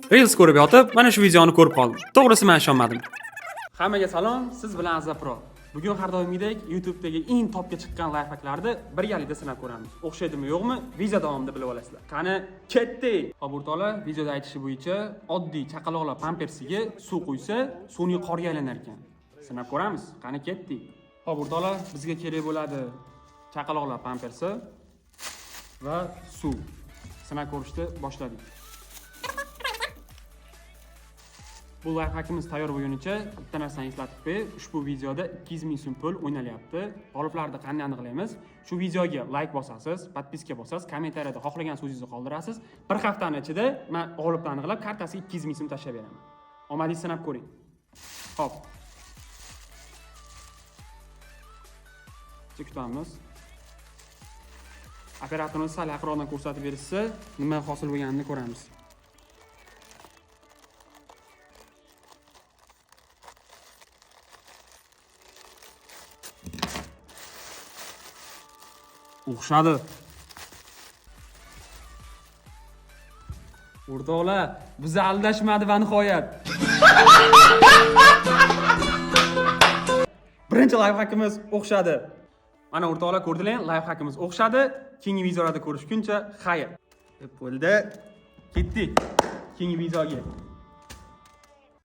Reels ko'rib yotib, mana shu videoni ko'rib qoldim. To'g'risi men ishonmadim. Hammaga salom, siz bilan Azza Pro. Bugun har doimgidek YouTube'dagi eng topga chiqqan lifehacklarni birgalikda sinab ko'ramiz. O'xshaydimi, yo'qmi? Video davomida bilib olasizlar. Qani, ketdik. Hop, o'rtoqlar, videoda aytishi bo'yicha oddiy chaqaloqlar pampersiga suv quysa, suvning qorga aylanar ekan. Sinab ko'ramiz. Qani, ketdik. Hop, o'rtoqlar, bizga kerak bo'ladi chaqaloqlar pampersi va suv. Sinab ko'rishni boshladik. Bu lifehackimiz tayyor bo'lgunicha bitta narsani eslatib qo'yay. Ushbu videoda 200 ming so'm pul o'ynalyapti. G'oliblarni qanday aniqlaymiz? Shu videoga like bosasiz, podpiska bosasiz, kommentariyada xohlagan so'zingizni qoldirasiz. Bir haftani ichida men g'olibni aniqlab, kartasiga 200 ming so'm tashlab beraman. Omadingizni sinab ko'ring. Hop. Kutamiz. Operatorimiz sal yaqinroqdan ko'rsatib bersa, nima hosil bo'lganini ko'ramiz. O'xshadi. O'rtoqlar, bizni aldashmadi va nihoyat. Birinchi lifehackimiz o'xshadi. Mana o'rtoqlar ko'rdinglar, lifehackimiz o'xshadi. Keyingi videolarda ko'rishguncha xayr. Deb bo'ldi. Ketdik. Keyingi videoga.